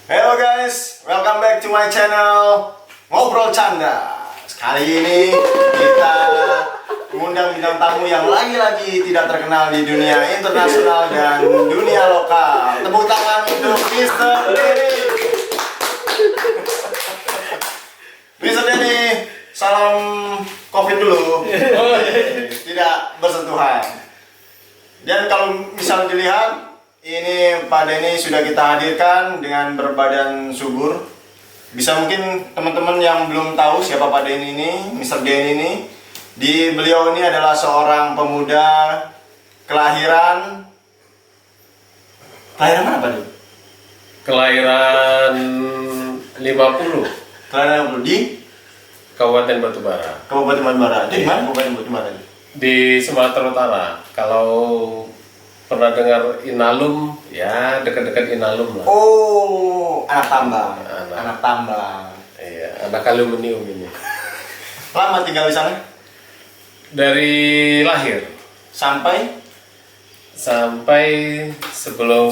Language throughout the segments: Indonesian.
Hello guys, welcome back to my channel Ngobrol Canda. Kali ini kita mengundang bintang tamu yang lagi-lagi tidak terkenal di dunia internasional dan dunia lokal. Tepuk tangan untuk Mr. Denny. Mr. Denny, salam COVID dulu. Tidak bersentuhan. Dan kalau misalnya dilihat, ini Pak Denny sudah kita hadirkan dengan berbadan subur. Bisa mungkin teman-teman yang belum tahu siapa Pak Denny ini, Mr. Denny ini. Beliau ini adalah seorang pemuda kelahiran mana Pak Denny? Kelahiran 50. Kelahiran 50 di Kabupaten Batubara. Kabupaten Batubara. Itu di mana Kabupaten Batubara? Di Sumatera Utara. Kalau pernah dengar Inalum, ya dekat-dekat Inalum lah. Oh, anak tambang. Anak. Anak tambang. Iya, anak aluminium ini. Lama tinggal di sana? Dari lahir sampai sebelum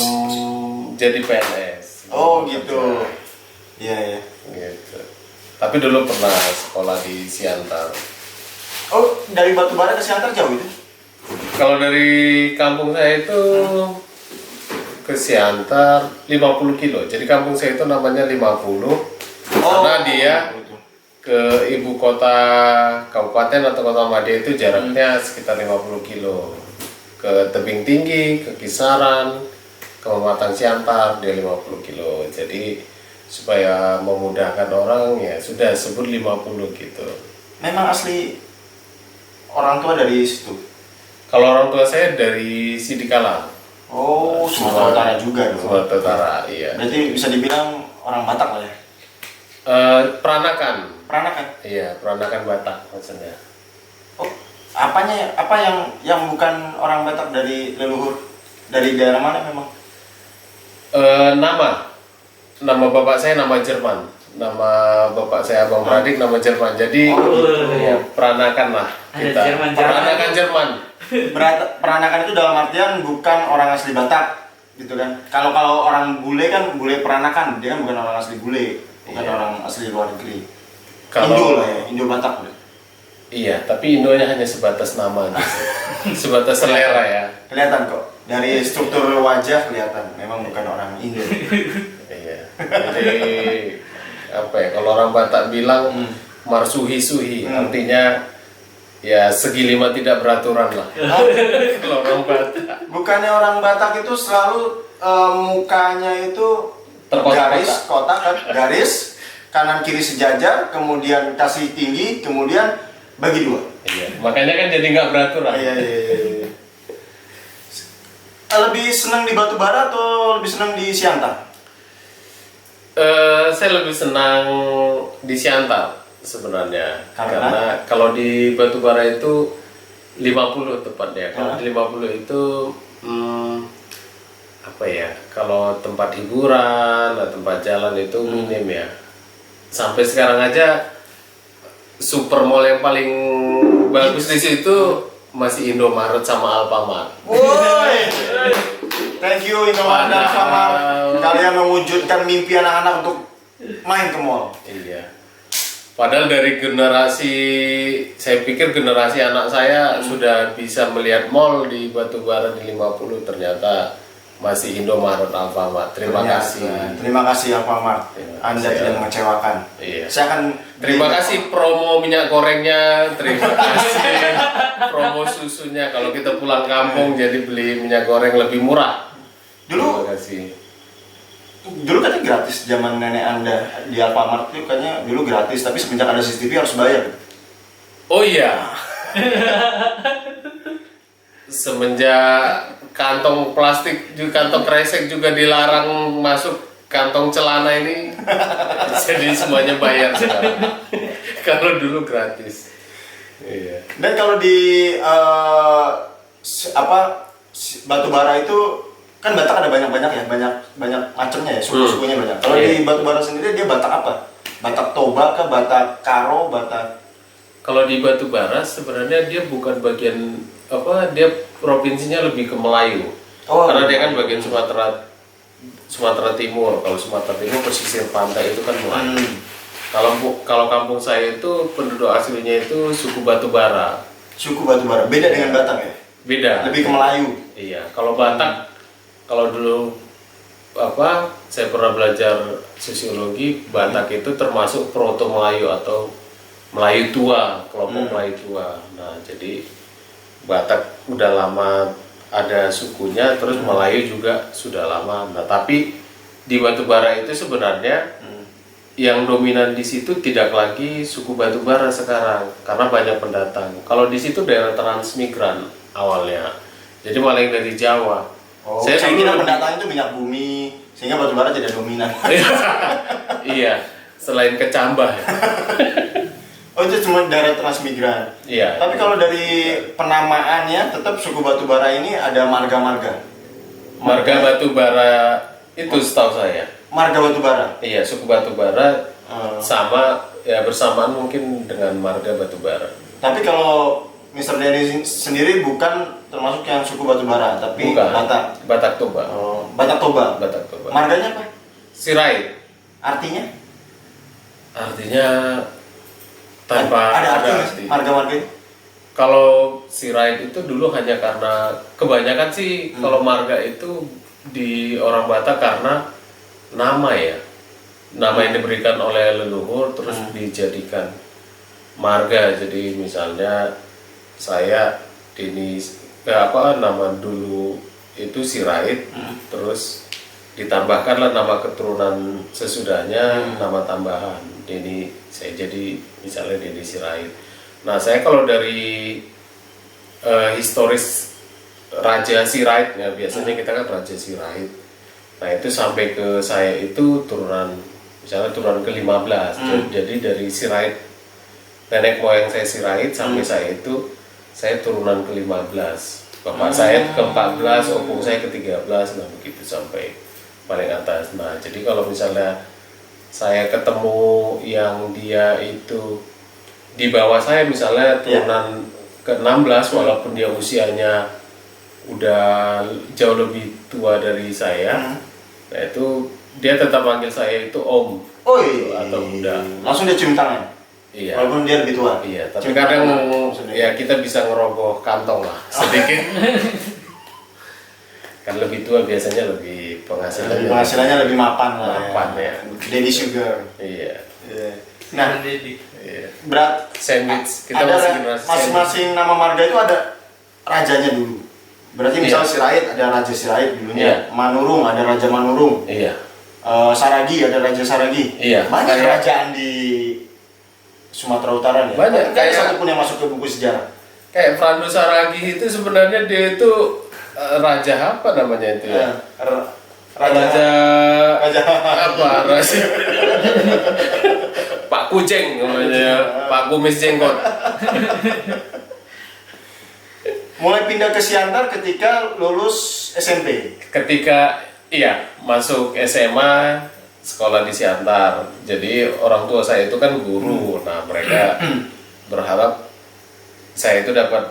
jadi PNS. oh gitu. Iya ya. Gitu. Tapi dulu pernah sekolah di Siantar. Oh, dari Batubara ke Siantar jauh itu? Kalau dari kampung saya itu ke Siantar 50 kilo. Jadi kampung saya itu namanya 50 karena dia ke ibu kota kabupaten atau kota Madya itu jaraknya sekitar 50 kilo. Ke Tebing Tinggi, ke Kisaran, ke Pematang Siantar dia 50 kilo. Jadi supaya memudahkan orang ya sudah sebut 50 gitu. Memang asli orang tua dari situ? Kalau orang tua saya dari Sidikalang. Oh, Sumatera Utara juga dong. Sumatera Utara, iya. Berarti bisa dibilang orang Batak lah ya? Peranakan. Peranakan? Iya, peranakan Batak maksudnya. Oh, apa yang bukan orang Batak dari leluhur? Dari daerah mana memang? Nama bapak saya nama Jerman. Nama bapak saya Abang Pradik nama Jerman. Jadi ya, peranakan lah kita. Peranakan Jerman. Peranakan itu dalam artian bukan orang asli Batak, gitu kan? Kalau orang bule kan bule peranakan, dia kan bukan orang asli bule, bukan Iya. orang asli luar negeri. Kalau- Indo lah ya, Indo Batak udah. Iya, tapi Indonya hanya sebatas nama gitu. Sebatas selera ya. Kelihatan kok dari struktur wajah kelihatan, memang bukan orang Indo. Iya. Jadi apa ya? Kalau orang Batak bilang marsuhi-suhi, artinya ya segi lima tidak beraturan lah. Kalau orang Batak. Bukannya orang Batak itu selalu mukanya itu garis kotak kan, garis kanan kiri sejajar, kemudian kasih tinggi, kemudian bagi dua. Iya. Makanya kan jadi nggak beraturan. Iya. Lebih senang di Batubara atau lebih senang di Siantar? Saya lebih senang di Siantar sebenarnya. Karena? Karena kalau di Batubara itu 50 tepatnya. Kalau di 50 itu apa ya? Kalau tempat hiburan, atau tempat jalan itu minim ya. Sampai sekarang aja super mall yang paling bagus di situ masih Indomaret sama Alfamart. Woi, thank you Indomaret dan Alfamart. Kalian mewujudkan mimpi anak-anak untuk main ke mall. Iya. Padahal dari generasi, saya pikir generasi anak saya sudah bisa melihat mall di Batubara di 50, ternyata masih Indomaret Alfamart. Terima kasih. Terima kasih Alfamart. Anda tidak mengecewakan. Iya. Saya akan Terima kasih promo minyak gorengnya, terima kasih promo susunya. Kalau kita pulang kampung jadi beli minyak goreng lebih murah. Dulu Terima kasih. katanya gratis zaman nenek Anda di Alfamart itu katanya dulu gratis, tapi semenjak ada CCTV harus bayar. Oh iya. Semenjak kantong plastik, kantong kresek juga dilarang masuk kantong celana ini, jadi semuanya bayar sekarang. Kalau dulu gratis. Iya. Dan kalau di Batubara itu kan Batak ada banyak ya, banyak macamnya ya, suku-sukunya banyak. Kalau di Batubara sendiri dia Batak apa? Batak Toba kah, Batak Karo, Batak? Kalau di Batubara sebenarnya dia bukan bagian apa, dia provinsinya lebih ke Melayu. Oh, karena dia kan bagian Sumatera Sumatera Timur. Kalau Sumatera Timur pesisir pantai itu kan Melayu. Kalau kampung saya itu penduduk aslinya itu suku Batubara. Suku Batubara. Beda dengan Batak ya? Beda. Lebih ke Melayu. Iya. Kalau Batak, kalau dulu saya pernah belajar sosiologi, Batak itu termasuk Proto Melayu atau Melayu tua, kelompok Melayu tua. Nah, jadi Batak udah lama ada sukunya, terus Melayu juga sudah lama. Nah, tapi di Batubara itu sebenarnya yang dominan di situ tidak lagi suku Batubara sekarang, karena banyak pendatang. Kalau di situ daerah transmigran awalnya, jadi mulai dari Jawa. Saya kira pendatang itu minyak bumi, sehingga Batubara tidak dominan. Iya, selain kecambah. Ya. Oh, itu cuma daerah transmigran. Iya. Tapi kalau dari penamaannya tetap suku Batubara ini ada marga-marga. Marga Batubara itu setahu saya. Marga Batubara. Iya, suku Batubara sama ya bersamaan mungkin dengan marga Batubara. Tapi kalau Mr. Denny sendiri bukan termasuk yang suku Batubara, tapi Bukan. Batak. Batak Toba. Oh, Batak Toba. Batak Toba. Marganya apa? Sirait. Artinya? Artinya tanpa ada artinya arti. marga-marga itu? Kalau Sirait itu dulu hanya karena kebanyakan sih kalau marga itu di orang Batak karena nama ya. Nama yang diberikan oleh leluhur terus dijadikan marga. Jadi misalnya saya nama dulu itu Sirait, terus ditambahkanlah nama keturunan sesudahnya, nama tambahan Denny, saya jadi misalnya Denny Sirait. Nah, saya kalau dari historis Raja Sirait ya, biasanya kita kan Raja Sirait. Nah, itu sampai ke saya itu turunan, misalnya turunan ke-15. Jadi dari Sirait, nenek moyang saya Sirait sampai saya itu saya turunan ke-15. Bapak saya ke-14, opung saya ke-13, nah begitu sampai paling atas. Nah, jadi kalau misalnya saya ketemu yang dia itu di bawah saya, misalnya turunan ke-16, walaupun dia usianya udah jauh lebih tua dari saya, nah itu dia tetap panggil saya itu Om. Oh iya. Atau Bunda. Langsung dia cium tangan. Iya. Walaupun dia lebih tua. Iya, tapi Cium kadang tangan. ya kita bisa ngerogoh kantong lah sedikit. Kan lebih tua biasanya lebih penghasilannya lebih mapan lah. Mapan ya. Daddy sugar. Iya. Nah, Iya. berat Sandwich kita ada masih generasi masing-masing nama marga itu ada rajanya dulu. Berarti misalnya Sirait ada Raja Sirait dulunya. Manurung ada Raja Manurung. Iya. Saragi ada Raja Saragi. Iya. Banyak kerajaan di Sumatera Utara ya. Banyak. Kayak satu pun yang masuk ke buku sejarah. Kayak Frando Saragi itu sebenarnya dia itu raja apa namanya itu ya? Raja apa? Raja Pak Kucing namanya, Pak Kumis Jenggot. Mulai pindah ke Siantar ketika lulus SMP. Ketika masuk SMA, sekolah di Siantar. Jadi orang tua saya itu kan guru. Nah, mereka berharap saya itu dapat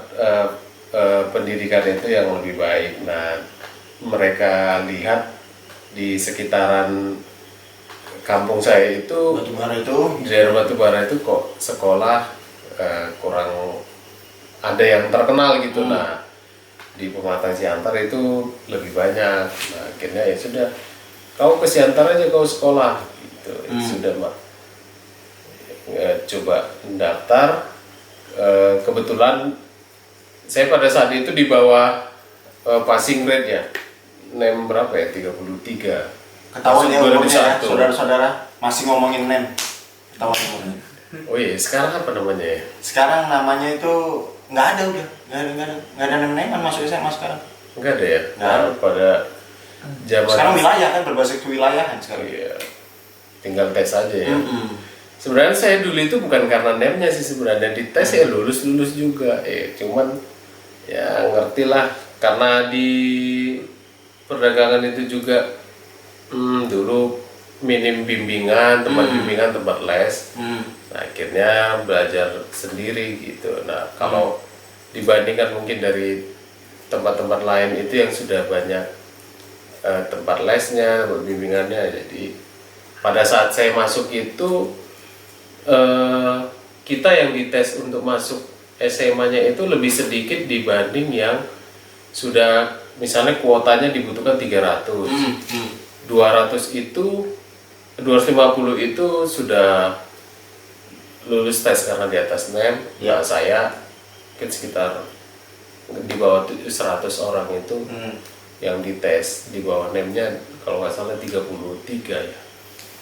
pendidikan itu yang lebih baik. Nah, mereka lihat di sekitaran kampung saya itu, di daerah Batubara itu kok sekolah kurang ada yang terkenal gitu. Nah, di Pematang Siantar itu lebih banyak. Nah, akhirnya ya sudah, kau ke Siantar aja kau sekolah gitu. Sudah Mak. Coba daftar. Kebetulan saya pada saat itu di bawah passing grade ya, NEM berapa ya, 33. Ketahuan ya umurnya ya, saudara-saudara masih ngomongin NEM. Ketahuan umurnya. Oh iya, sekarang apa namanya ya? Sekarang namanya itu nggak ada udah, nggak ada NEM-NEM masuk SMA sekarang. Nggak ada ya? Nggak ada. Pada zaman Sekarang wilayah kan berbasis kewilayahan sekarang. Iya, tinggal tes aja ya. Sebenarnya saya dulu itu bukan karena NEM-nya sih, sebenarnya di tes ya lulus juga. Cuman ya ngerti lah, karena di perdagangan itu juga dulu minim bimbingan, tempat les. Nah, akhirnya belajar sendiri gitu. Nah, kalau dibandingkan mungkin dari tempat-tempat lain itu yang sudah banyak tempat lesnya, tempat bimbingannya. Jadi pada saat saya masuk itu kita yang dites untuk masuk SMA-nya itu lebih sedikit dibanding yang sudah misalnya kuotanya dibutuhkan 300. 200 itu 250 itu sudah lulus tes karena di atas NEM. Ya saya mungkin sekitar di bawah 100 orang itu yang dites, di bawah NEM-nya kalau nggak salah 33 ya.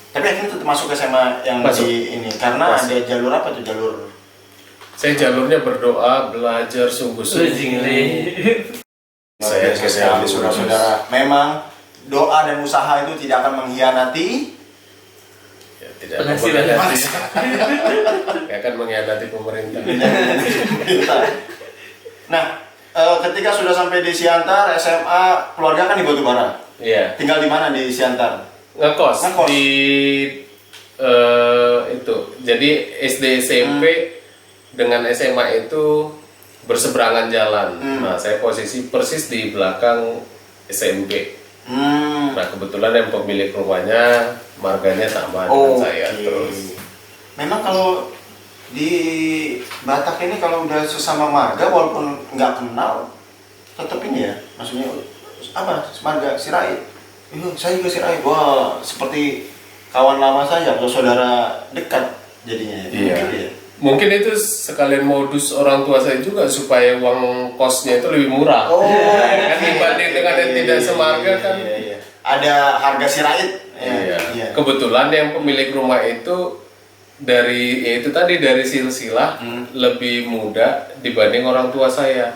Tapi akhirnya tetap masuk ke SMA yang Masuk. di ini karena Masuk. ada jalur apa tuh jalur? Saya jalurnya berdoa, belajar sungguh-sungguh. Saya Biasa sekali lulus. saudara-saudara. Memang doa dan usaha itu tidak akan mengkhianati. Ya, tidak Penghasilan. mengkhianati. Ya kan mengkhianati pemerintah. Nah, ketika sudah sampai di Siantar SMA, keluarga kan di Batubara. Iya. Tinggal di mana di Siantar? Ngekos Ngekos. di itu. Jadi SD SMP dengan SMA itu berseberangan jalan. Nah, saya posisi persis di belakang SMP. Nah, kebetulan yang pemilik rumahnya marganya sama dengan saya terus. Memang kalau di Batak ini kalau udah sesama marga walaupun nggak kenal tetap ini ya, maksudnya apa marga Sirait. Saya juga Sirait. Wah, seperti kawan lama saja atau saudara dekat jadinya. Iya. Mungkin ya. Mungkin itu sekalian modus orang tua saya juga supaya uang kosnya itu lebih murah. Kan dibanding dengan yang tidak semarga kan. Iya. Ada harga Sirait. Iya. Kebetulan yang pemilik rumah itu dari ya itu tadi dari silsilah lebih muda dibanding orang tua saya.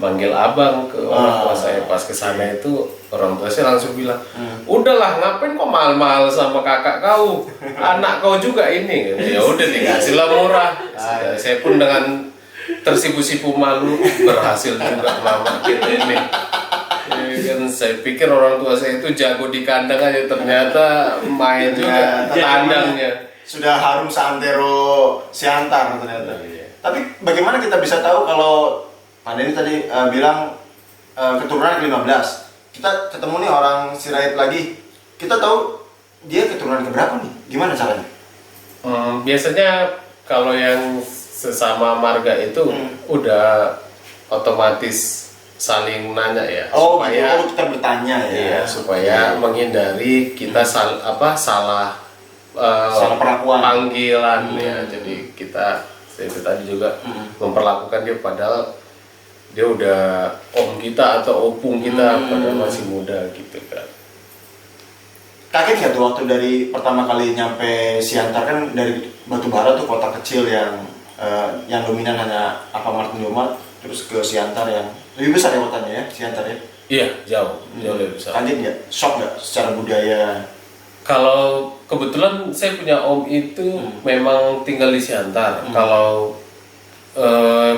Manggil abang ke orang tua saya pas ke sana itu orang tua saya langsung bilang, udahlah ngapain kok mahal-mahal sama kakak kau, anak kau juga ini. Ya udah dikasih lah murah. Saya pun dengan tersipu-sipu malu berhasil juga mama kita ini. Ya kan saya pikir orang tua saya itu jago di kandang aja, ternyata main juga kandangnya. Sudah harum seantero Siantar ternyata. Tapi bagaimana kita bisa tahu kalau Pak Denny tadi bilang keturunan ke-15. Kita ketemu nih orang Sirait lagi. Kita tahu dia keturunan keberapa nih? Gimana caranya? Biasanya kalau yang sesama marga itu udah otomatis saling nanya ya, supaya kita bertanya ya. iya, supaya menghindari kita salah perlakuan. panggilan ya. Jadi kita itu tadi juga memperlakukan dia padahal dia udah om kita atau opung kita padahal masih muda gitu kan. Kaget nggak tuh waktu dari pertama kali nyampe Siantar, kan dari Batubara tuh kota kecil yang dominan hanya Alfamart Indomaret, terus ke Siantar yang lebih besar ya kotanya ya, Siantar ya. Iya, jauh lebih besar. Kaget nggak? Shock nggak secara budaya? Kalau kebetulan saya punya om itu memang tinggal di Siantar. Kalau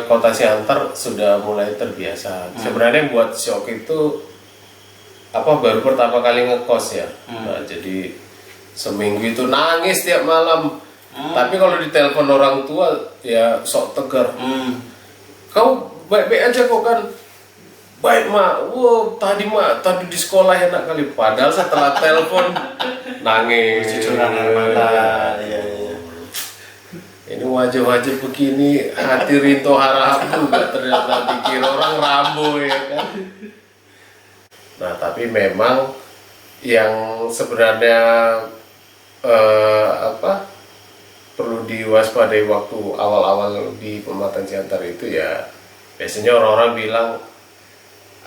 kota Siantar sudah mulai terbiasa. Sebenarnya yang buat shock itu baru pertama kali ngekos ya. Nah, jadi seminggu itu nangis tiap malam. Tapi kalau ditelepon orang tua ya sok tegar. Kau baik-baik aja kok kan? Baik mak, wow tadi di sekolah enak kali. Padahal setelah telepon nangis. Cucuran air mata. Iya. Ini wajah-wajah begini, hati Rinto harap juga ternyata pikir orang Rambo ya kan. Nah tapi memang yang sebenarnya perlu diwaspadai waktu awal-awal di Pematang Siantar itu ya biasanya orang-orang bilang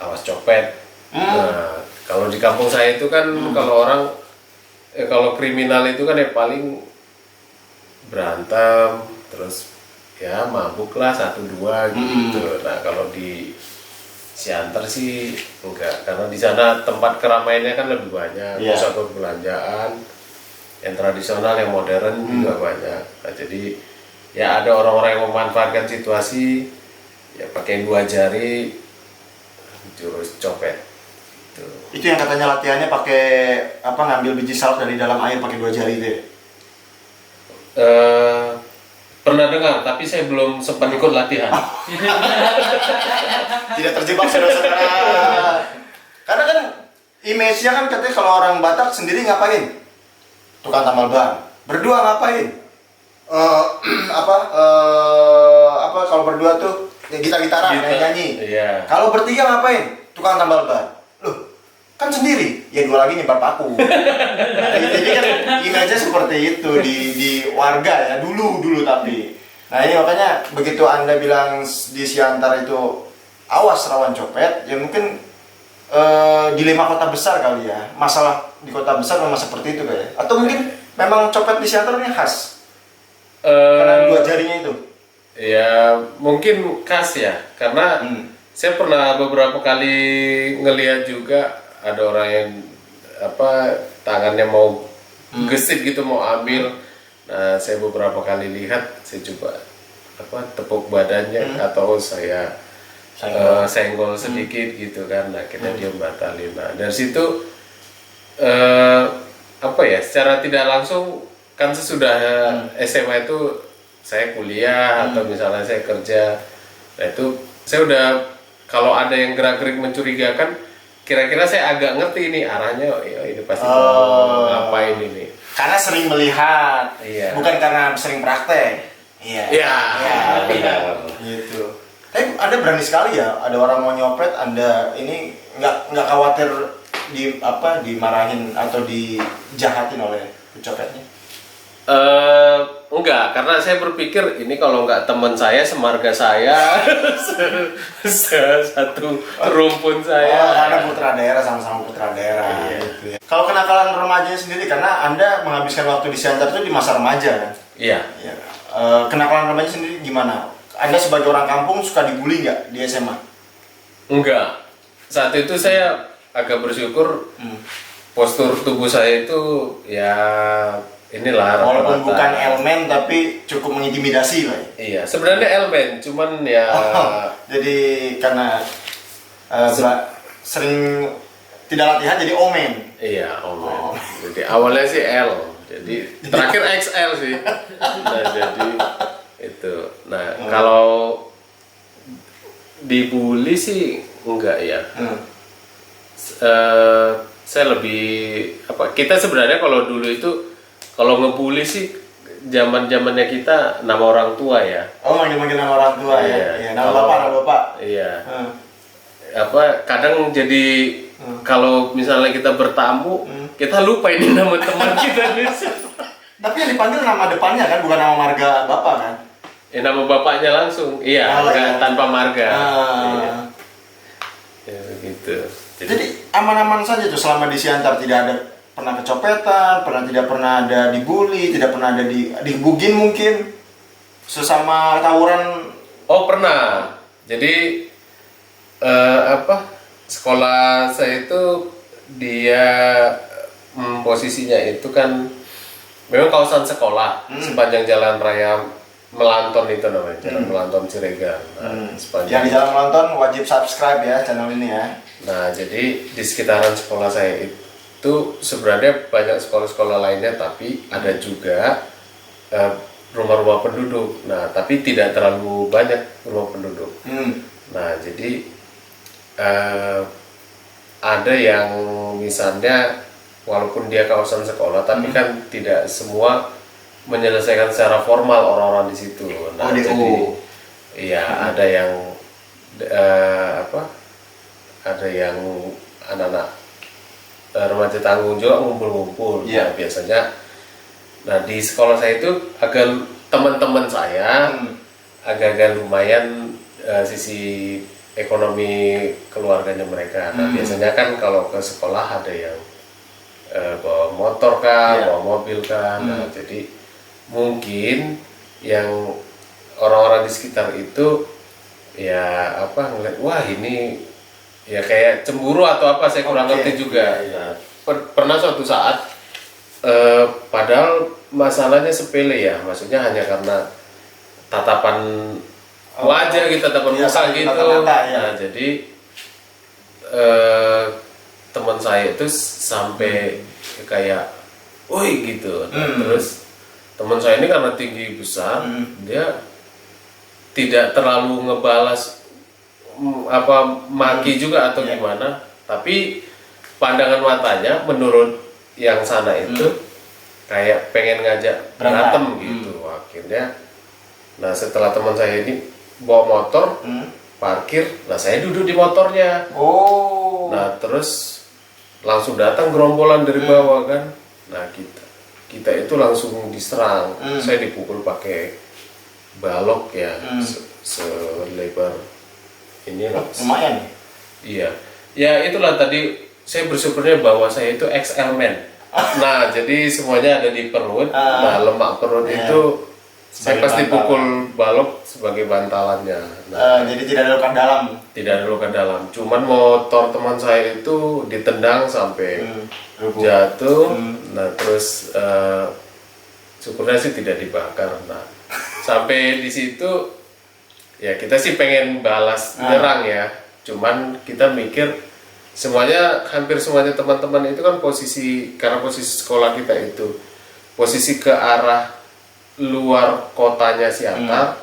awas copet. Nah kalau di kampung saya itu kan kalau kriminal itu kan yang paling berantem terus ya mabuk lah 1-2 gitu. Nah kalau di Siantar sih enggak, karena di sana tempat keramaiannya kan lebih banyak, pusat perbelanjaan yang tradisional yang modern juga banyak. Nah jadi ya ada orang-orang yang memanfaatkan situasi ya pakai 2 jari jurus copet. Itu yang katanya latihannya pakai ngambil biji salak dari dalam air pakai 2 jari itu ya? Pernah dengar, tapi saya belum sempat ikut latihan. Tidak terjebak saudara-saudara. Karena kan image-nya kan katanya kalau orang Batak sendiri ngapain? Tukang tambal ban. Berdua ngapain? Apa kalau berdua tuh ya gitar-gitaran, nyanyi. Iya. Kalau bertiga ngapain? Tukang tambal ban. Loh, kan sendiri. Ya dua lagi nyebar paku. Jadi kan image-nya seperti itu di warga ya dulu tapi. Nah ini makanya begitu Anda bilang di Siantar itu awas rawan copet, ya mungkin dilema kota besar kali ya. Masalah di kota besar memang seperti itu kayak. Atau mungkin memang copet di Siantar ini khas. Karena dua jarinya itu. Ya mungkin khas ya, karena saya pernah beberapa kali ngelihat juga ada orang yang tangannya mau gesit gitu mau ambil. Nah saya beberapa kali lihat, saya coba tepuk badannya atau saya senggol sedikit gitu kan, nah kita dia batalin. Nah dari situ secara tidak langsung kan sesudah SMA itu saya kuliah atau misalnya saya kerja, nah itu saya udah kalau ada yang gerak-gerik mencurigakan, kira-kira saya agak ngerti ini arahnya, ini pasti mau ngapain ini. Karena sering melihat, bukan karena sering praktek. Iya. Gitu. Tapi Anda berani sekali ya, ada orang mau nyopet, Anda ini nggak khawatir dimarahin atau dijahatin oleh pencopetnya? Enggak, karena saya berpikir ini kalau nggak teman saya, semarga saya, satu rumpun saya. Karena putra daerah, sama-sama putra daerah. Gitu ya. Kalau kenakalan remajanya sendiri, karena Anda menghabiskan waktu di Siantar itu di masa remaja kan? Iya. Kenakalan remaja sendiri gimana? Anda sebagai orang kampung suka dibully nggak di SMA? Enggak. Saat itu saya agak bersyukur postur tubuh saya itu ya inilah walaupun bukan elemen tapi cukup mengintimidasi lah. Iya, sebenarnya elemen, cuman ya jadi karena sering tidak latihan jadi omen. Iya, omen. Jadi awalnya sih L, jadi terakhir XL sih. Nah, jadi itu. Nah, kalau dibully sih enggak ya. Saya lebih kita sebenarnya kalau dulu itu kalau ngebully sih zaman-zamannya kita nama orang tua ya. Oh, manggil nama orang tua ya. Nama bapak. Iya. Kadang jadi kalau misalnya kita bertamu, kita lupa ini nama teman kita nih. Tapi yang dipanggil nama depannya kan, bukan nama marga bapak kan? Nama bapaknya langsung. Iya, tanpa marga. Iya. Ya, gitu. Jadi aman-aman saja tuh selama di Siantar, tidak ada pernah kecopetan, tidak pernah ada dibully, tidak pernah ada dibugin mungkin sesama tawuran. Oh pernah. Jadi sekolah saya itu dia posisinya itu kan memang kawasan sekolah sepanjang jalan raya Melanton itu namanya, jalan Melanton Ciregan. Yang di jalan Melanton wajib subscribe ya channel ini ya. Nah jadi di sekitaran sekolah saya itu sebenarnya banyak sekolah-sekolah lainnya, tapi ada juga rumah-rumah penduduk. Nah tapi tidak terlalu banyak rumah penduduk. Nah jadi ada yang misalnya walaupun dia kawasan sekolah, tapi kan tidak semua menyelesaikan secara formal orang-orang di situ. Nah jadi ada yang ada yang anak-anak remaja tanggung juga ngumpul-ngumpul. Nah, biasanya di sekolah saya itu teman-teman saya agak-agak lumayan sisi ekonomi keluarganya mereka. Nah biasanya kan kalau ke sekolah ada yang bawa motor kan, bawa mobil kan. Nah jadi mungkin yang orang-orang di sekitar itu ya ngeliat, wah ini ya kayak cemburu atau apa, saya kurang ngerti juga. Nah, pernah suatu saat padahal masalahnya sepele ya, maksudnya hanya karena tatapan wajah gitu, tatapan muka gitu. Nah jadi teman saya itu sampai kayak woi gitu. Nah, terus teman saya ini karena tinggi besar, dia tidak terlalu ngebalas maki juga atau gimana, tapi pandangan matanya menurut yang sana itu kayak pengen ngajak berantem gitu. Akhirnya, nah setelah teman saya ini bawa motor, parkir, nah saya duduk di motornya. Nah terus langsung datang gerombolan dari bawah kan. Nah kita itu langsung diserang. Saya dipukul pakai balok ya, selebar ini lah. Lumayan. Iya, ya itulah tadi saya bersyukurnya bahwa saya itu XL man. Nah jadi semuanya ada di perut. Nah lemak perut itu saya pasti pukul balok sebagai bantalannya. Nah, Jadi tidak ada luka dalam. tidak ada luka dalam. Cuman motor teman saya itu ditendang sampai jatuh. Nah terus syukurnya sih tidak dibakar. Nah sampai di situ ya kita sih pengen balas nyerang ya. Cuman kita mikir hampir semuanya teman-teman itu kan karena posisi sekolah kita itu posisi ke arah luar kotanya Siantar.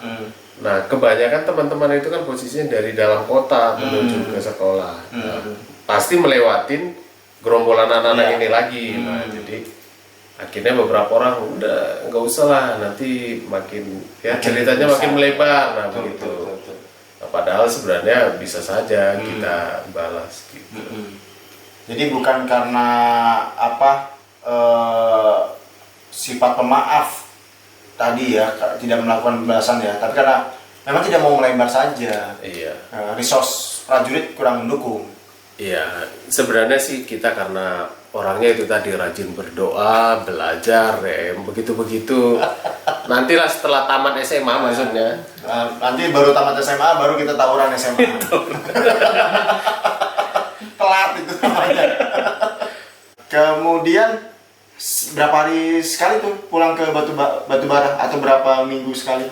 Nah kebanyakan teman-teman itu kan posisinya dari dalam kota menuju ke sekolah. Nah, pasti melewatin gerombolan anak-anak ini lagi. Nah jadi akhirnya beberapa orang udah nggak usah lah, nanti makin ya ceritanya makin melebar. Nah begitu. Nah, padahal sebenarnya bisa saja kita balas gitu. Jadi bukan karena sifat pemaaf tadi ya, tidak melakukan pembalasan ya, tapi karena memang tidak mau melebar saja. Iya. Resource prajurit kurang mendukung. Iya, sebenarnya sih kita karena orangnya itu tadi rajin berdoa, belajar, ya, begitu-begitu. Nantilah setelah tamat SMA maksudnya. Nanti baru tamat SMA, baru kita tawuran SMA. Telat itu namanya. Kemudian berapa hari sekali tuh pulang ke Batubara atau berapa minggu sekali?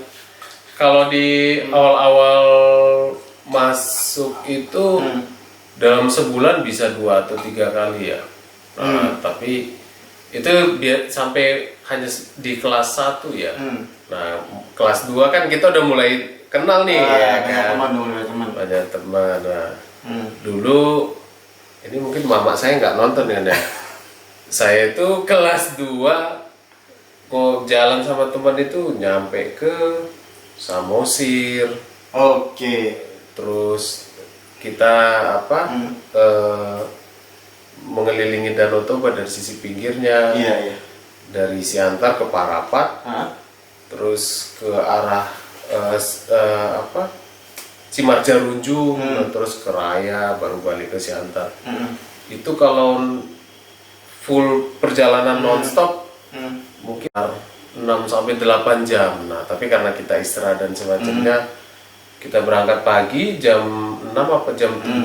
Kalau di awal-awal masuk itu dalam sebulan bisa 2 atau 3 kali ya. Nah, tapi itu sampai hanya di kelas 1 ya. Nah, kelas 2 kan kita udah mulai kenal nih ya kan. Banyak teman. Nah, dulu ini mungkin mama saya nggak nonton ya. Saya itu kelas 2 kok jalan sama teman itu nyampe ke Samosir. Oke. Terus kita mengelilingi Danau Toba dari sisi pinggirnya. Iya. Dari Siantar ke Parapat. Terus ke arah Cimarja Runjung, terus ke Raya, baru balik ke Siantar. Itu kalau full perjalanan nonstop mungkin 6 sampai 8 jam. Nah, tapi karena kita istirahat dan semacamnya, kita berangkat pagi jam 6 apa jam 7,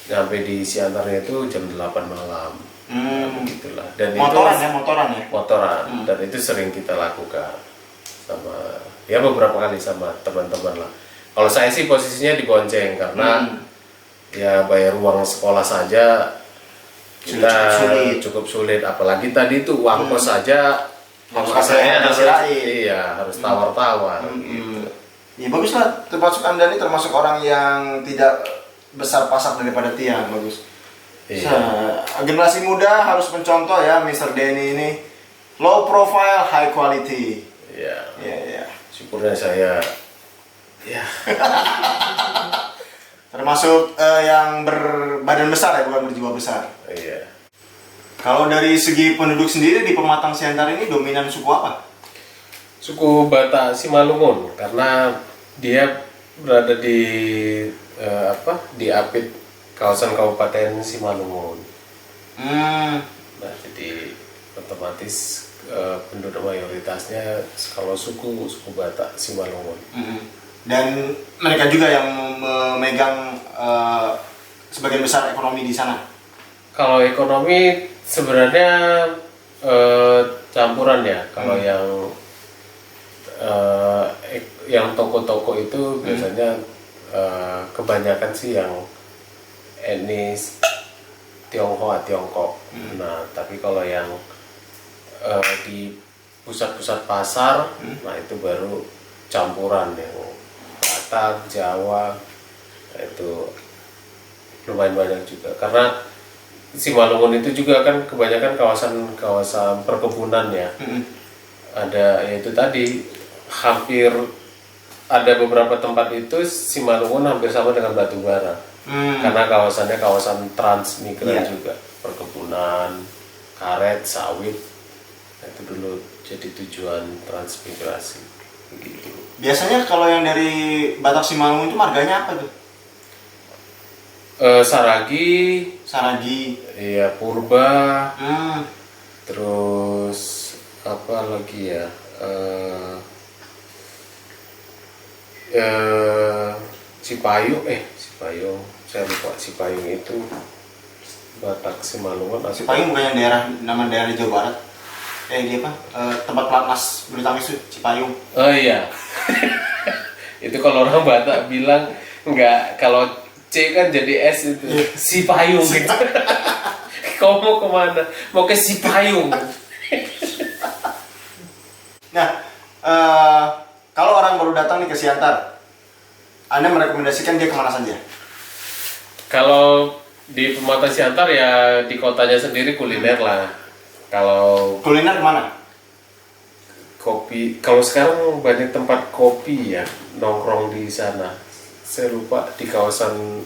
sampai di Siantarnya itu jam 8 malam. Nah, begitulah. Dan motoran itu, ya? Motoran. Dan itu sering kita lakukan sama ya beberapa kali sama teman-teman lah. Kalau saya sih posisinya dibonceng karena ya bayar uang sekolah saja kita cukup sulit, apalagi tadi itu uang kos saja saya harus tawar-tawar gitu. Ya bagus lah, termasuk Anda ini termasuk orang yang tidak besar pasak daripada tiang, bagus. Generasi muda harus mencontoh ya Mr. Denny ini, low profile high quality. Iya. Syukurnya saya ya termasuk yang berbadan besar ya, bukan berjiwa besar. Iya. Kalau dari segi penduduk sendiri di Pematang Siantar ini dominan suku apa? Suku Batak Simalungun, karena dia berada di Apit, kawasan Kabupaten Simalungun. Nah, jadi otomatis penduduk mayoritasnya kalau suku Batak Simalungun. Dan mereka juga yang memegang sebagian besar ekonomi di sana. Kalau ekonomi sebenarnya campuran ya. Kalau yang toko-toko itu biasanya kebanyakan sih yang etnis Tionghoa, Tiongkok. Nah, tapi kalau yang di pusat-pusat pasar, nah itu baru campuran yang Batak, Jawa, nah itu lumayan banyak juga. Karena Simalungun itu juga kan kebanyakan kawasan perkebunan ya. Ada ya itu tadi hampir ada beberapa tempat itu Simalungun hampir sama dengan Batubara. Karena kawasannya kawasan transmigran juga, perkebunan, karet, sawit. Nah, itu dulu jadi tujuan transmigrasi. Begitu. Biasanya kalau yang dari Batak Simalungun itu marganya apa tuh? Saragi, iya purba, terus apa lagi ya? Cipayung, saya lupa Cipayung itu Batak Simalungun. Cipayung bukan yang nama daerah di Jawa Barat. Dia apa? Tempat pelatnas bulu tangkis itu Cipayung. Oh iya. Itu kalau orang Batak bilang enggak, kalau C kan jadi S itu. Cipayung gitu. Kau mau kemana? Mau ke Cipayung. Nah, kalau orang baru datang nih ke Siantar, Anda merekomendasikan dia kemana saja? Kalau di Pematang Siantar ya di kotanya sendiri kuliner lah. Kalau Kuliner kemana? kopi, kalau sekarang banyak tempat kopi ya nongkrong di sana. Saya lupa di kawasan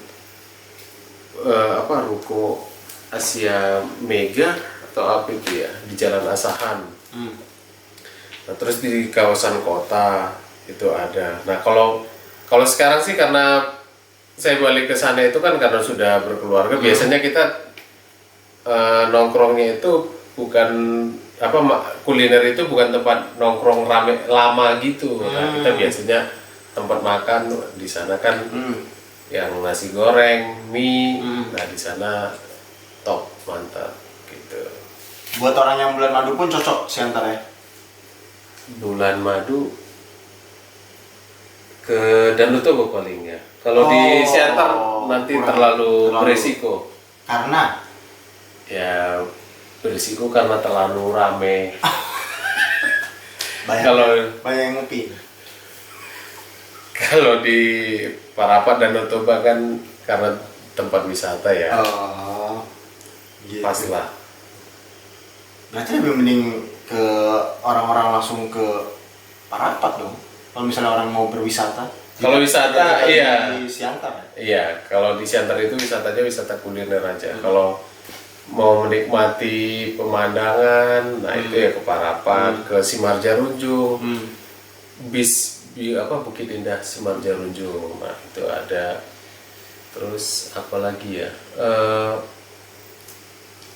Ruko Asia Mega atau apa itu ya, di Jalan Asahan. Nah, terus di kawasan kota itu ada. Nah, kalau sekarang sih karena saya balik ke sana itu kan karena sudah berkeluarga, biasanya kita nongkrongnya itu bukan kuliner itu bukan tempat nongkrong rame lama gitu. Nah, kita biasanya tempat makan di sana kan yang nasi goreng, mie. Nah, di sana top, mantap gitu. Buat orang yang bulan madu pun cocok Siantar ya. Bulan madu ke Danau Toba paling ya. Kalau di Siantar nanti terlalu beresiko. Karena Ya beresiko karena terlalu rame. banyak yang ngopi. Kalau di Parapat dan Danau Toba kan karena tempat wisata ya. Gitu. Pas lah. Berarti lebih mending ke orang-orang langsung ke Parapat dong. Kalau misalnya orang mau berwisata. Kalau wisata iya. Di Siantar. Iya, kalau di Siantar itu wisatanya wisata kuliner aja. Kalau mau menikmati pemandangan, nah itu ya ke Parapat, ke Simarjarunjung, Bukit Indah Simarjarunjung, nah itu ada. Terus apa lagi ya?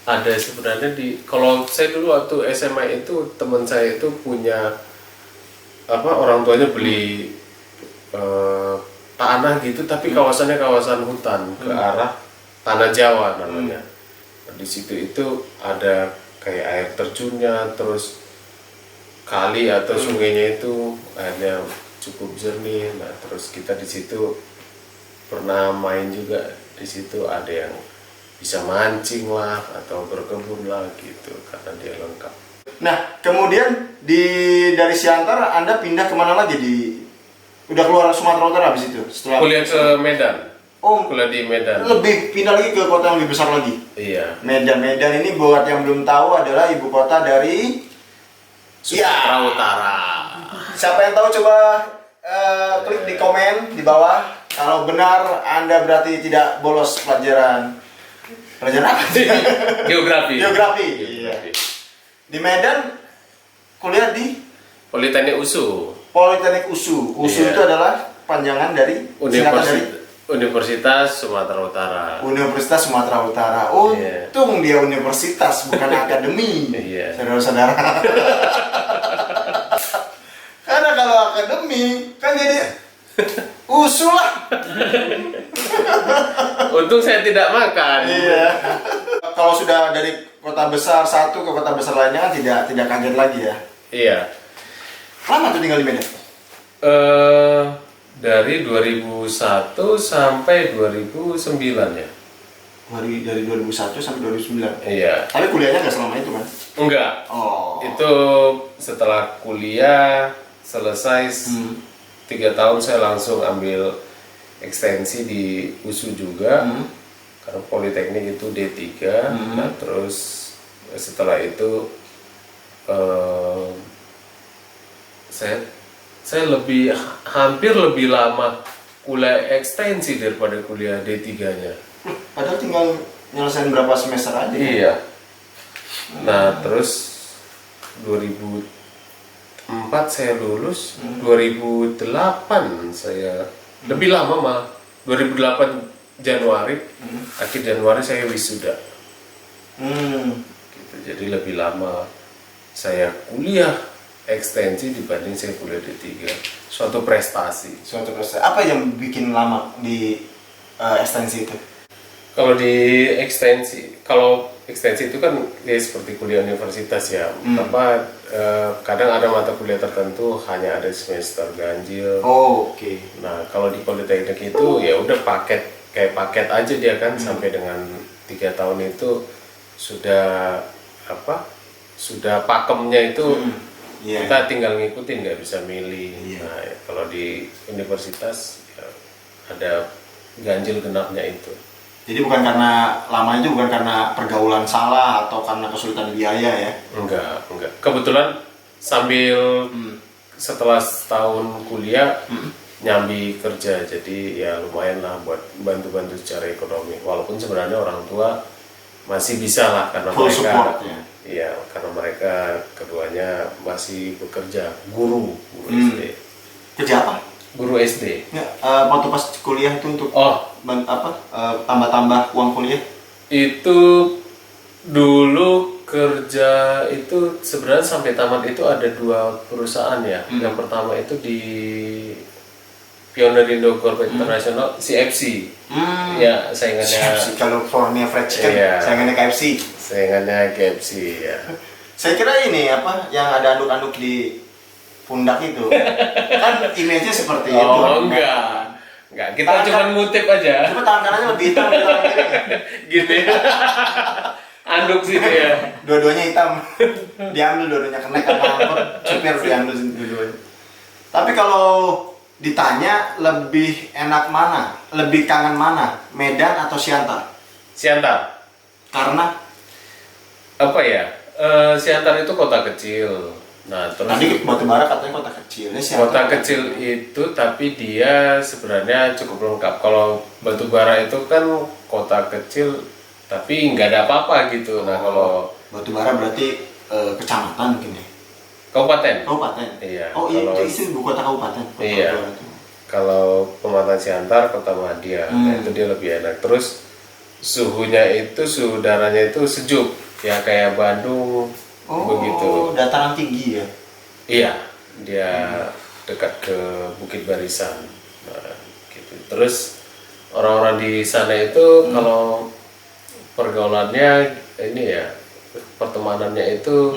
Ada sebenarnya kalau saya dulu waktu SMA itu teman saya itu punya orang tuanya beli tanah gitu, tapi kawasannya kawasan hutan ke arah Tanah Jawa namanya. Di situ itu ada kayak air terjunnya, terus kali atau sungainya itu airnya cukup jernih. Nah, terus kita di situ pernah main juga. Di situ ada yang bisa mancing lah atau berkebun lah gitu karena dia lengkap. Nah, kemudian dari Siantar Anda pindah kemana lagi udah keluar Sumatera Utara habis itu? Setelah kuliah ke Medan. Kuliah di Medan. Lebih pindah lagi ke kota yang lebih besar lagi. Iya. Medan ini buat yang belum tahu adalah ibu kota dari Sumatera Utara. Siapa yang tahu coba klik di komen di bawah. Kalau benar Anda berarti tidak bolos pelajaran apa? Geografi. Iya. Di Medan kuliah di Politeknik USU. Politeknik USU. USU Iya. itu adalah panjangan dari Universitas Sumatera Utara. Universitas Sumatera Utara. Untung dia universitas bukan akademi. Iya. Saudara-saudara. Karena kalau akademi kan jadi USU lah. Untung saya tidak makan. Iya. Kalau sudah dari kota besar satu ke kota besar lainnya kan tidak kaget lagi ya. Iya. Lama tuh tinggal di Medan? Dari 2001 sampai 2009 ya. Dari 2001 sampai 2009. Iya. Tapi kuliahnya nggak selama itu kan? Enggak. Itu setelah kuliah selesai 3 tahun saya langsung ambil ekstensi di USU juga. karena Politeknik itu D3. Nah terus setelah itu saya hampir lebih lama kuliah ekstensi daripada kuliah D3-nya. Padahal tinggal nyelesain berapa semester aja. Iya. Nah, terus 2004 saya lulus, 2008 saya lebih lama mah. 2008 Januari, akhir Januari saya wisuda. Gitu. Jadi lebih lama saya kuliah ekstensi dibanding saya kuliah D3. Suatu prestasi. Suatu proses. Apa yang bikin lama di ekstensi itu? Kalau ekstensi itu kan ya seperti kuliah universitas ya. Kadang ada mata kuliah tertentu hanya ada semester ganjil. Oh, oke. Nah, kalau di Politeknik itu ya udah kayak paket aja dia kan sampai dengan 3 tahun itu sudah sudah pakemnya itu. Kita tinggal ngikutin, nggak bisa milih. Nah, kalau di universitas ya, ada ganjil genapnya itu. Jadi bukan karena lama itu bukan karena pergaulan salah atau karena kesulitan biaya ya? Enggak. Kebetulan sambil setelah setahun kuliah nyambi kerja, jadi ya lumayan lah buat bantu-bantu secara ekonomi. Walaupun sebenarnya orang tua masih bisa lah karena full mereka support ya? Iya, karena mereka keduanya masih bekerja, guru SD. Kerja apa? Guru SD. Ya, waktu pas kuliah itu untuk tambah-tambah uang kuliah? Itu dulu kerja itu sebenarnya sampai tamat itu ada 2 perusahaan ya. Yang pertama itu di Pionerindo Corporate International, CFC. Ya, saingannya CFC, California Fried Chicken, Iya. saingannya KFC. Saingannya KFC ya. Saya kira ini yang ada anduk-anduk di pundak itu. Kan image-nya seperti itu. Oh, enggak. Kita cuma ngutip aja. Cuma tangan kanannya lebih hitam dari tangan kiri. Gitu ya. Anduk situ ya. Dua-duanya hitam. Diambil dua-duanya kena karena angkot, supir diambil dua-duanya. Tapi kalau ditanya lebih enak mana? Lebih kangen mana? Medan atau Siantar? Siantar. Karena Apa ya? Siantar itu kota kecil. Nah, terus tadi Batubara katanya kota kecil. Ini Siantar kota kecil itu tapi dia sebenarnya cukup lengkap. Kalau Batubara itu kan kota kecil tapi nggak ada apa-apa gitu. Nah, kalau Batubara berarti kecamatan mungkin ya? kabupaten. Kabupaten? Iya. Oh kalau, itu ibu kota kabupaten? Kota Iya. Batubara itu. Kalau Pematang Siantar, Kota Madya, nah, itu dia lebih enak. Terus suhunya itu, suhu udaranya itu sejuk, ya kayak Bandung, begitu. Dataran tinggi ya? Iya, dia dekat ke Bukit Barisan. Nah, gitu. Terus orang-orang di sana itu kalau pergaulannya ini ya, pertemanannya itu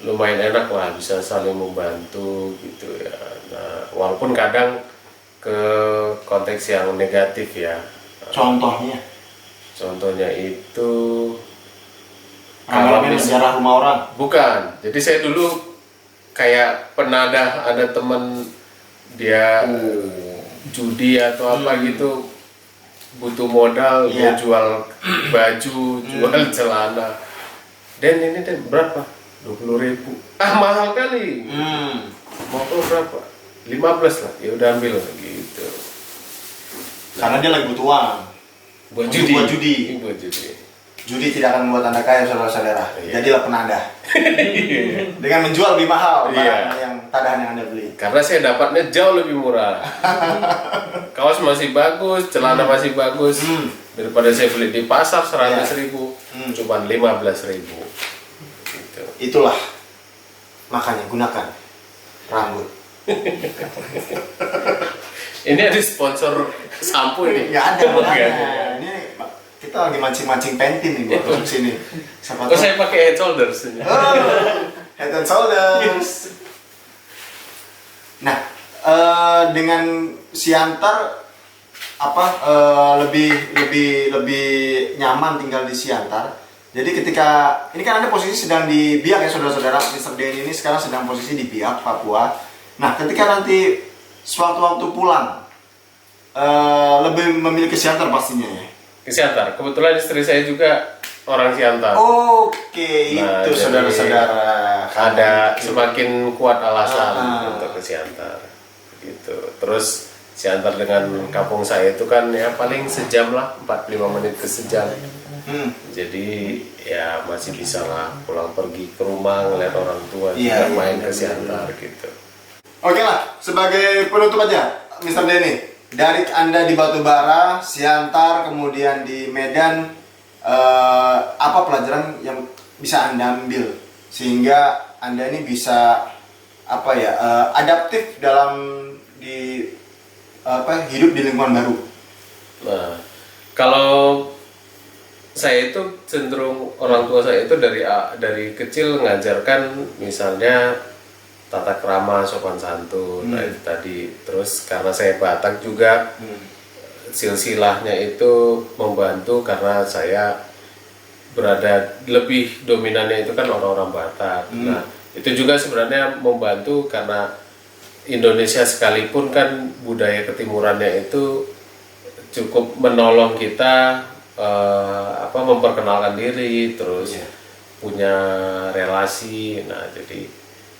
lumayan enak lah, bisa saling membantu gitu ya. Nah, walaupun kadang ke konteks yang negatif ya. Contohnya itu Rame-rame sejarah rumah orang? Bukan. Jadi saya dulu kayak penadah, ada temen dia judi atau apa gitu, butuh modal, dia jual baju, jual celana. Dan ini berapa? 20.000. Mahal kali. Mau tuh berapa? 15 lah. Ya udah ambil gitu. Karena dia lagi butuh uang. Buat Buat judi. judi. Judi tidak akan membuat Anda kaya, saudara-saudara. Iya. Jadilah penadah. Dengan menjual lebih mahal Iya. barang yang tadahan yang Anda beli. Karena saya dapatnya jauh lebih murah. Kaos masih bagus, celana masih bagus. Daripada saya beli di pasar 100.000, cuma 15.000. Gitu. Itulah makanya gunakan rambut. Ini ada sponsor sampo nih? Nggak ada Nggak makanya. ada. Ini kita lagi mancing-mancing pentin nih buat masuk sini. Siapa Oh, tahu. saya pakai head shoulders. Head and shoulders. Nah, dengan Siantar lebih nyaman tinggal di Siantar. Jadi ketika ini kan Anda posisi sedang di Biak ya saudara-saudara. Mr. Denny ini sekarang sedang posisi di Biak, Papua. Nah, ketika nanti sewaktu-waktu pulang lebih memilih ke Siantar pastinya ya. ke Siantar. Kebetulan istri saya juga orang Siantar. Oke, Nah, itu jadi saudara-saudara. Ada semakin kuat alasan Ah. untuk ke Siantar gitu. Terus Siantar dengan kampung saya itu kan ya paling sejam lah, 45 menit ke sejam. Jadi ya masih bisa lah pulang pergi ke rumah ngeliat orang tua, Iya, juga main iya, ke Siantar gitu. Oke lah, sebagai penutup aja, Mr. Denny, dari Anda di Batubara, Siantar, kemudian di Medan, apa pelajaran yang bisa Anda ambil sehingga Anda ini bisa apa ya adaptif dalam hidup di lingkungan baru? Nah, kalau saya itu cenderung orang tua saya itu dari kecil mengajarkan misalnya tata krama, sopan santun, nah itu tadi. Terus karena saya Batak juga, silsilahnya itu membantu karena saya berada lebih dominannya itu kan orang-orang Batak. Nah itu juga sebenarnya membantu karena Indonesia sekalipun kan budaya ketimurannya itu cukup menolong kita memperkenalkan diri, terus punya relasi. Nah jadi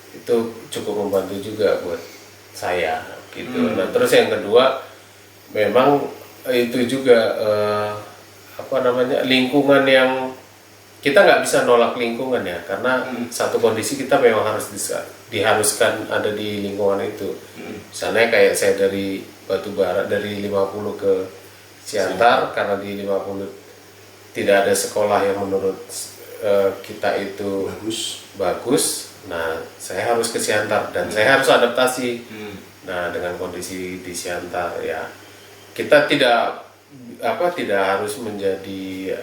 itu cukup membantu juga buat saya gitu. Nah terus yang kedua memang itu juga lingkungan yang kita nggak bisa nolak lingkungan ya, karena satu kondisi kita memang harus diharuskan ada di lingkungan itu. Misalnya kayak saya dari Batubara dari 50 ke Siantar karena di 50 tidak ada sekolah yang menurut kita itu bagus. Nah, saya harus ke Siantar dan saya harus adaptasi. Nah, dengan kondisi di Siantar ya kita tidak harus menjadi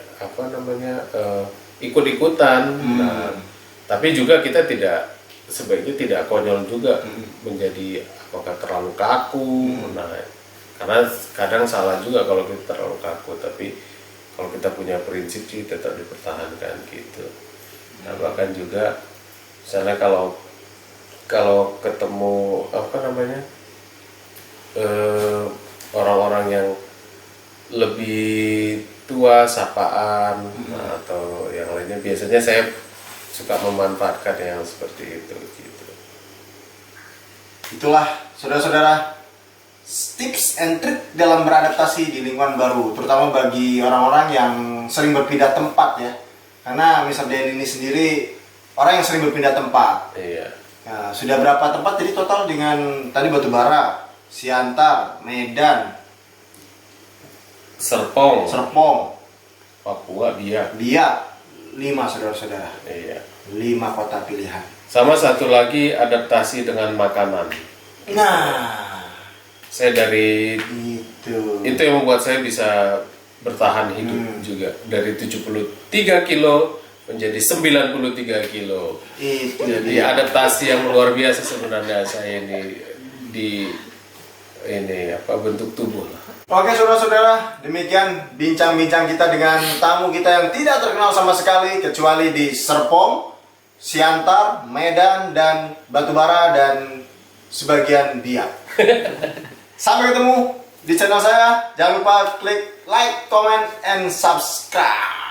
ikut-ikutan. Nah, tapi juga kita sebaiknya tidak konyol juga menjadi apakah terlalu kaku. Nah, karena kadang salah juga kalau kita terlalu kaku, tapi kalau kita punya prinsip sih tetap dipertahankan gitu. Nah, bahkan juga misalnya kalau ketemu orang-orang yang lebih tua, sapaan atau yang lainnya, biasanya saya suka memanfaatkan yang seperti itu gitu. Itulah saudara-saudara tips and trik dalam beradaptasi di lingkungan baru, terutama bagi orang-orang yang sering berpindah tempat ya. Karena Mr. Den ini sendiri orang yang sering berpindah tempat. Iya. Nah, sudah berapa tempat jadi total dengan tadi Batubara, Siantar, Medan, Serpong, Papua, Biak. 5 saudara-saudara. Iya. 5 kota pilihan. Sama satu lagi adaptasi dengan makanan. Nah, Saya dari itu yang membuat saya bisa bertahan hidup juga dari 73 kilo menjadi 93 kilo. itu Jadi adaptasi yang luar biasa sebenarnya saya ini bentuk tubuh lah. Oke saudara-saudara, demikian bincang-bincang kita dengan tamu kita yang tidak terkenal sama sekali kecuali di Serpong, Siantar, Medan, dan Batubara, dan sebagian Biak. Sampai ketemu di channel saya. Jangan lupa klik like, comment, and subscribe.